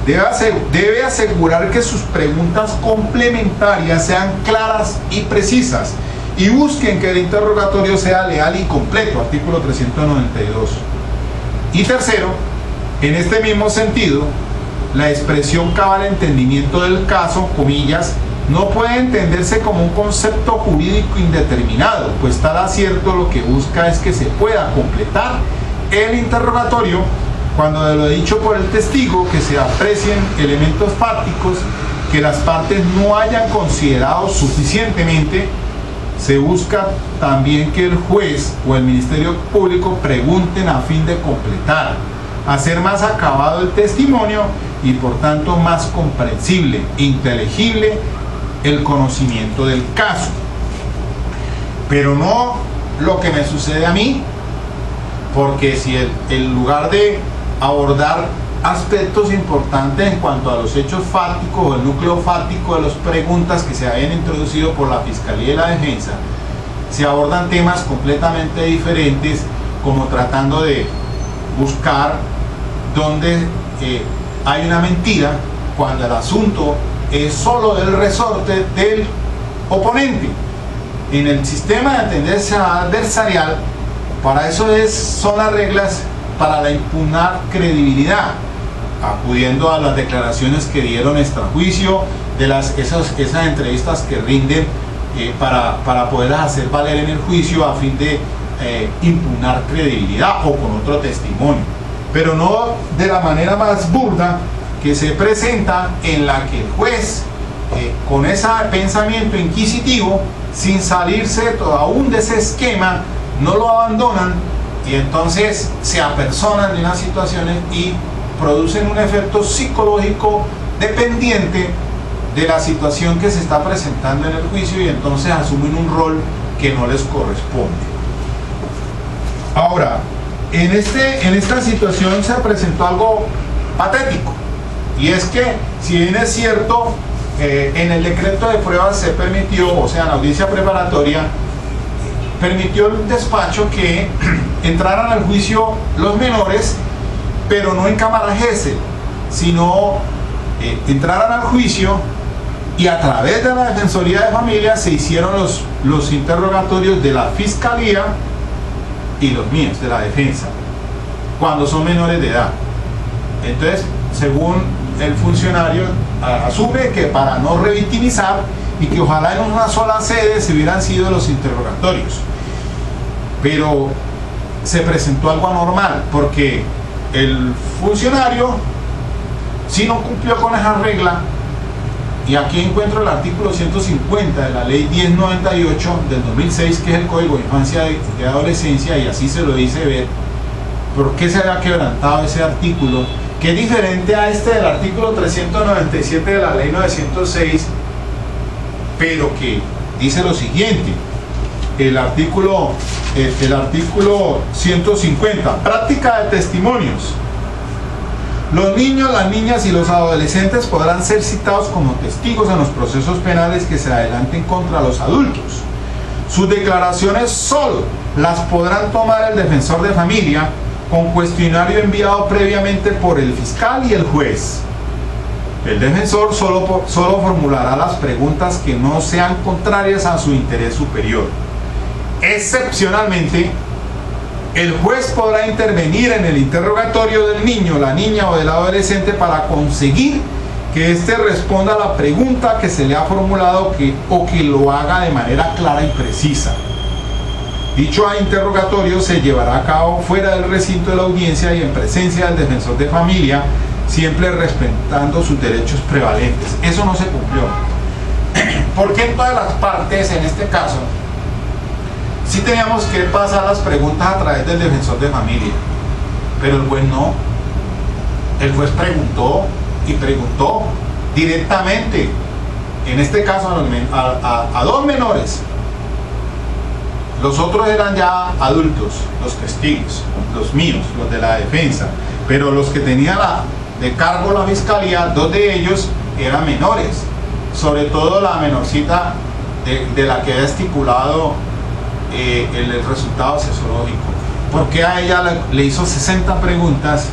debe asegurar que sus preguntas complementarias sean claras y precisas y busquen que el interrogatorio sea leal y completo, artículo 392. Y tercero, en este mismo sentido, la expresión cabal entendimiento del caso, comillas, no puede entenderse como un concepto jurídico indeterminado, pues tal acierto lo que busca es que se pueda completar el interrogatorio cuando de lo dicho por el testigo que se aprecien elementos fácticos que las partes no hayan considerado suficientemente. Se busca también que el juez o el Ministerio Público pregunten a fin de completar, hacer más acabado el testimonio y por tanto más comprensible, inteligible el conocimiento del caso. Pero no lo que me sucede a mí, porque si en lugar de abordar aspectos importantes en cuanto a los hechos fácticos o el núcleo fáctico de las preguntas que se habían introducido por la Fiscalía y la Defensa, se abordan temas completamente diferentes, como tratando de buscar dónde hay una mentira, cuando el asunto es solo del resorte del oponente. En el sistema de tendencia adversarial, para eso son las reglas para la impugnar credibilidad, acudiendo a las declaraciones que dieron extrajuicio, de esas entrevistas que rinden para poderlas hacer valer en el juicio a fin de impugnar credibilidad o con otro testimonio, pero no de la manera más burda que se presenta, en la que el juez con ese pensamiento inquisitivo, sin salirse aún de ese esquema, no lo abandonan y entonces se apersonan de unas situaciones y producen un efecto psicológico dependiente de la situación que se está presentando en el juicio, y entonces asumen un rol que no les corresponde. Ahora, en esta situación se presentó algo patético, y es que, si bien es cierto, en el decreto de pruebas se permitió, o sea, en la audiencia preparatoria, permitió el despacho que entraran al juicio los menores, pero no en cámara Gesell, sino entraran al juicio y a través de la Defensoría de Familia se hicieron los interrogatorios de la Fiscalía y los míos, de la Defensa, cuando son menores de edad. Entonces, según el funcionario, asume que para no revictimizar y que ojalá en una sola sede se hubieran sido los interrogatorios. Pero se presentó algo anormal, porque el funcionario sí no cumplió con esa regla, y aquí encuentro el artículo 150 de la ley 1098 del 2006, que es el Código de Infancia y de Adolescencia, y así se lo hice ver por qué se había quebrantado ese artículo, que es diferente a este del artículo 397 de la ley 906, pero que dice lo siguiente: el artículo 150, práctica de testimonios. Los niños, las niñas y los adolescentes podrán ser citados como testigos en los procesos penales que se adelanten contra los adultos. Sus declaraciones solo las podrán tomar el defensor de familia, con cuestionario enviado previamente por el fiscal y el juez. El defensor solo formulará las preguntas que no sean contrarias a su interés superior. Excepcionalmente, el juez podrá intervenir en el interrogatorio del niño, la niña o del adolescente para conseguir que éste responda a la pregunta que se le ha formulado o que lo haga de manera clara y precisa. Dicho interrogatorio se llevará a cabo fuera del recinto de la audiencia y en presencia del defensor de familia, siempre respetando sus derechos prevalentes. Eso no se cumplió. Porque en todas las partes, en este caso, sí teníamos que pasar las preguntas a través del defensor de familia, pero el juez no. El juez preguntó y preguntó directamente, en este caso a dos menores. Los otros eran ya adultos, los testigos, los míos, los de la defensa, pero los que tenía de cargo la fiscalía, dos de ellos eran menores, sobre todo la menorcita de la que había estipulado el resultado sesológico. Porque a ella le hizo 60 preguntas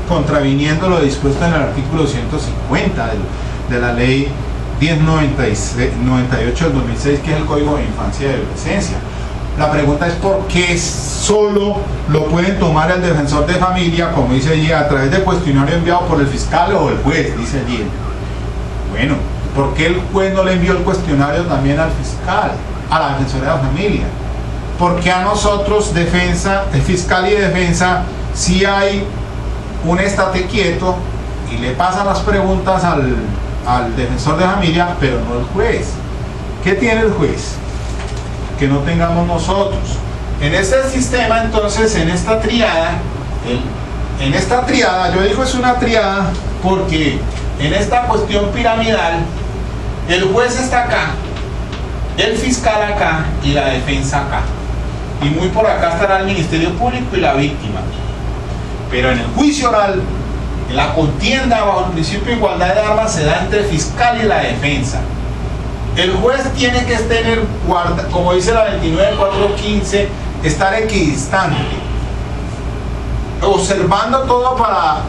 contraviniendo lo dispuesto en el artículo 150 de la ley 1098 del 2006, que es el Código de Infancia y Adolescencia. La pregunta es por qué solo lo pueden tomar el defensor de familia, como dice allí, a través de cuestionario enviado por el fiscal o el juez, dice allí. Bueno, ¿por qué el juez no le envió el cuestionario también al fiscal, a la defensoría de la familia? Porque a nosotros, defensa, el fiscal y defensa, sí hay un estate quieto y le pasan las preguntas al defensor de familia, pero no el juez. ¿Qué tiene el juez que no tengamos nosotros? En este sistema, entonces, en esta triada, yo digo es una triada porque en esta cuestión piramidal, el juez está acá, el fiscal acá y la defensa acá. Y muy por acá estará el Ministerio Público y la víctima. Pero en el juicio oral, en la contienda bajo el principio de igualdad de armas se da entre el fiscal y la defensa. El juez tiene que tener, como dice la 29.415, estar equidistante, observando todo para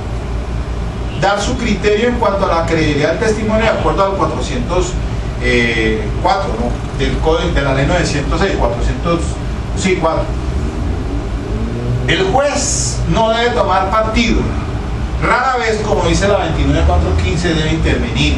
dar su criterio en cuanto a la credibilidad del testimonio de acuerdo al 404, ¿no? Del Código de la Ley 906, 404. El juez no debe tomar partido. Rara vez, como dice la 29.415, debe intervenir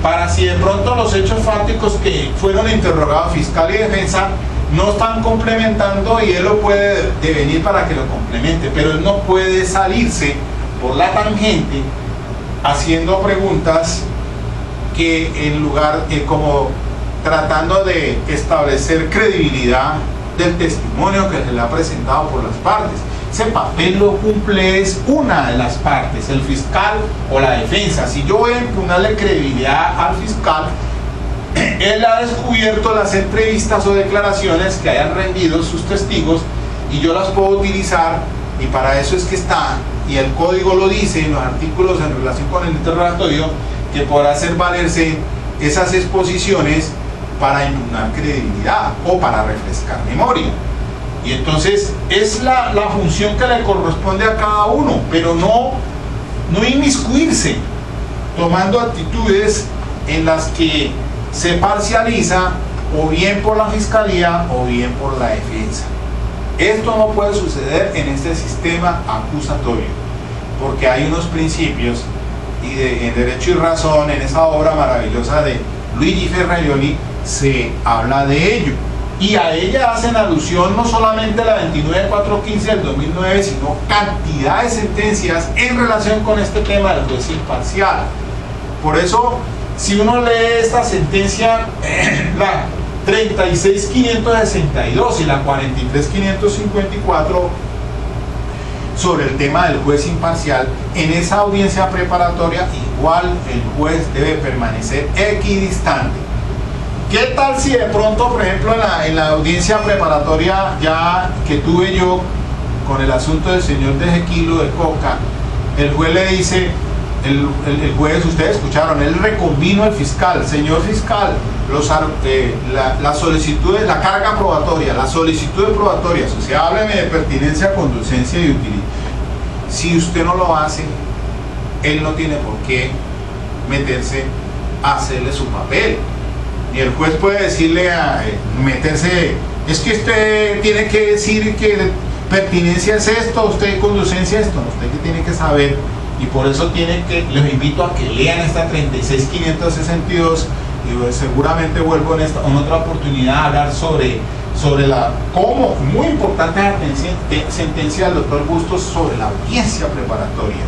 para si de pronto los hechos fácticos que fueron interrogados fiscal y defensa no están complementando, y él lo puede devenir para que lo complemente, pero él no puede salirse por la tangente haciendo preguntas que en lugar, como tratando de establecer credibilidad del testimonio que se le ha presentado por las partes. Ese papel lo cumple es una de las partes, el fiscal o la defensa. Si yo voy a impugnarle credibilidad al fiscal, él ha descubierto las entrevistas o declaraciones que hayan rendido sus testigos y yo las puedo utilizar, y para eso es que está, y el código lo dice en los artículos en relación con el interrogatorio, que podrá hacer valerse esas exposiciones para impugnar credibilidad o para refrescar memoria. Y entonces es la función que le corresponde a cada uno, pero no inmiscuirse tomando actitudes en las que se parcializa o bien por la fiscalía o bien por la defensa. Esto no puede suceder en este sistema acusatorio, porque hay unos principios, y en Derecho y Razón, en esa obra maravillosa de Luigi Ferraioli, se habla de ello. Y a ella hacen alusión no solamente la 29.415 del 2009, sino cantidad de sentencias en relación con este tema del juez imparcial. Por eso, si uno lee esta sentencia, la 36.562 y la 43.554, sobre el tema del juez imparcial, en esa audiencia preparatoria igual el juez debe permanecer equidistante. ¿Qué tal si de pronto, por ejemplo, en la audiencia preparatoria ya que tuve yo con el asunto del señor de Jequilo de Coca, el juez le dice, el juez, ustedes escucharon, él reconvino al fiscal, señor fiscal, las solicitudes, la carga probatoria, las solicitudes probatorias, o sea, hábleme de pertinencia, conducencia y utilidad. Si usted no lo hace, él no tiene por qué meterse a hacerle su papel. Y el juez puede decirle meterse, es que usted tiene que decir que pertinencia es esto, usted conducencia es esto, usted que tiene que saber, y por eso les invito a que lean esta 36.562, y seguramente vuelvo en otra oportunidad a hablar sobre cómo, muy importante la sentencia del doctor Bustos sobre la audiencia preparatoria,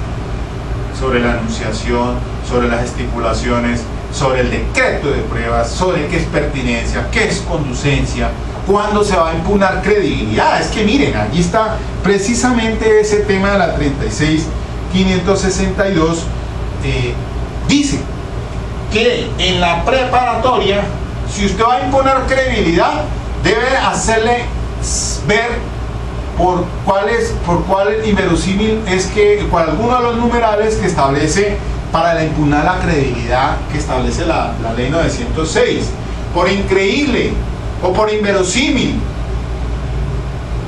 sobre la anunciación, sobre las estipulaciones, sobre el decreto de pruebas, sobre qué es pertinencia, qué es conducencia, cuándo se va a impugnar credibilidad. Es que miren, allí está precisamente ese tema de la 36.562. Dice que en la preparatoria, si usted va a imponer credibilidad, debe hacerle ver por cuál inverosímil es que, por alguno de los numerales que establece para la impugnar la credibilidad que establece la ley 906, por increíble o por inverosímil.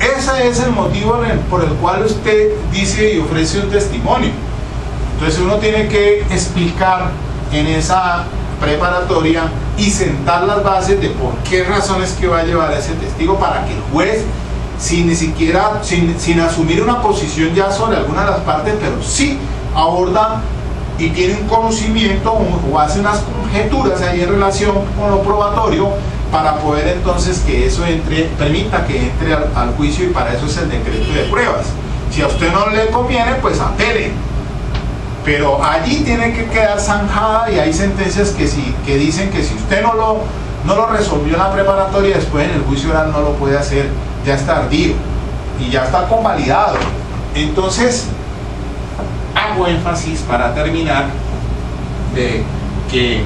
Ese es el motivo por el cual usted dice y ofrece un testimonio. Entonces uno tiene que explicar en esa preparatoria y sentar las bases de por qué razones que va a llevar a ese testigo, para que el juez, sin asumir una posición ya sobre alguna de las partes, pero sí aborda y tiene un conocimiento o hace unas conjeturas ahí en relación con lo probatorio, para poder entonces que eso permita que entre al juicio, y para eso es el decreto de pruebas. Si a usted no le conviene, pues apele, pero allí tiene que quedar zanjada, y hay sentencias que dicen que si usted no lo resolvió en la preparatoria, después en el juicio oral no lo puede hacer, ya está tardío y ya está convalidado. Entonces hago énfasis, para terminar, de que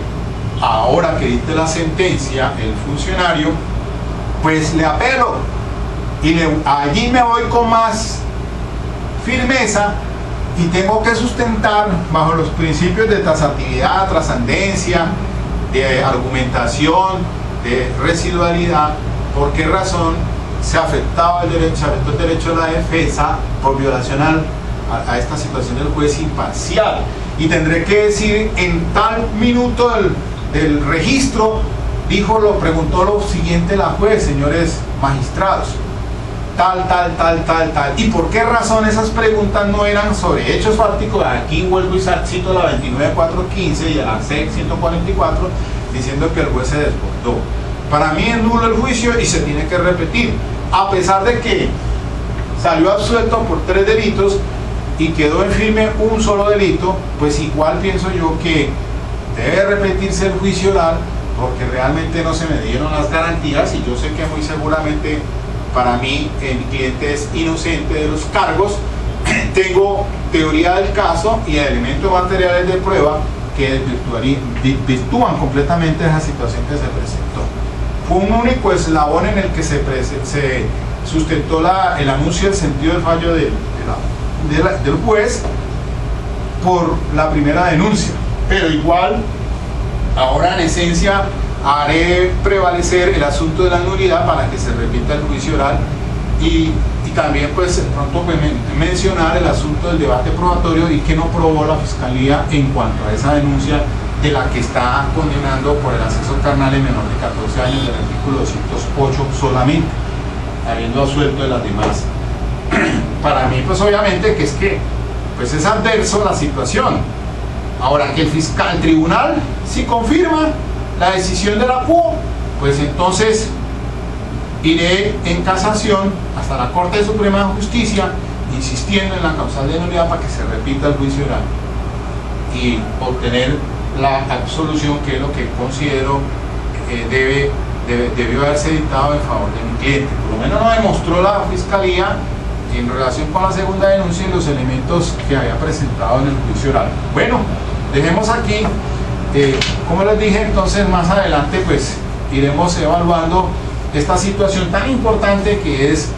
ahora que dicte la sentencia el funcionario, pues le apelo y allí me voy con más firmeza, y tengo que sustentar bajo los principios de tasatividad, trascendencia, de argumentación, de residualidad, por qué razón se afectó el derecho de la defensa por violación a esta situación del juez imparcial. Y tendré que decir en tal minuto del registro, preguntó lo siguiente la juez, señores magistrados, tal. ¿Y por qué razón esas preguntas no eran sobre hechos fácticos? Aquí vuelvo y cito la 29.415 y la SEC 144, diciendo que el juez se desbordó. Para mí es nulo el juicio y se tiene que repetir, a pesar de que salió absuelto por 3 delitos y quedó en firme un solo delito, pues igual pienso yo que debe repetirse el juicio oral, porque realmente no se me dieron las garantías, y yo sé que muy seguramente para mí el cliente es inocente de los cargos. Tengo teoría del caso y elementos materiales de prueba que desvirtúan completamente esa situación que se presentó. Fue un único eslabón en el que se sustentó el anuncio del sentido del fallo del juez por la primera denuncia, pero igual ahora en esencia haré prevalecer el asunto de la nulidad para que se repita el juicio oral, y también pues pronto mencionar el asunto del debate probatorio y que no probó la Fiscalía en cuanto a esa denuncia de la que está condenando por el acceso carnal en menor de 14 años del artículo 208 solamente, habiendo absuelto de las demás. Para mí pues obviamente que pues es adverso la situación. Ahora que el tribunal si confirma la decisión de la QO, pues entonces iré en casación hasta la Corte Suprema de Justicia, insistiendo en la causal de nulidad para que se repita el juicio oral y obtener la absolución, que es lo que considero debió haberse dictado en favor de mi cliente. Por lo menos no demostró la Fiscalía en relación con la segunda denuncia y los elementos que había presentado en el juicio oral. Bueno, dejemos aquí. Como les dije, entonces más adelante pues iremos evaluando esta situación tan importante que es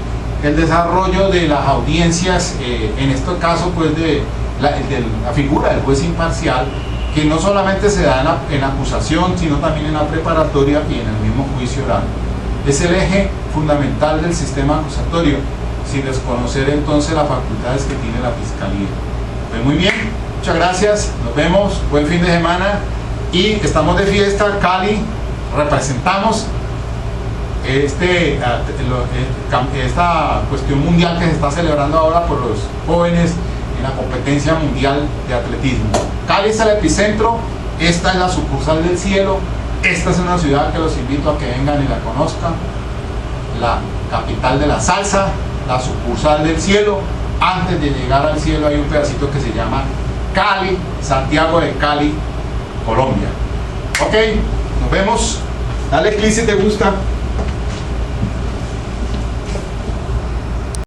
el desarrollo de las audiencias, en este caso pues de la figura del juez imparcial, que no solamente se da en acusación, sino también en la preparatoria y en el mismo juicio oral. Es el eje fundamental del sistema acusatorio, sin desconocer entonces las facultades que tiene la Fiscalía. Pues muy bien, muchas gracias, nos vemos, buen fin de semana, y estamos de fiesta. Cali, representamos esta cuestión mundial que se está celebrando ahora por los jóvenes en la competencia mundial de atletismo. Cali es el epicentro, esta es la sucursal del cielo, esta es una ciudad que los invito a que vengan y la conozcan, la capital de la salsa, la sucursal del cielo. Antes de llegar al cielo hay un pedacito que se llama Cali, Santiago de Cali, Colombia. Ok, nos vemos. Dale clic si te gusta.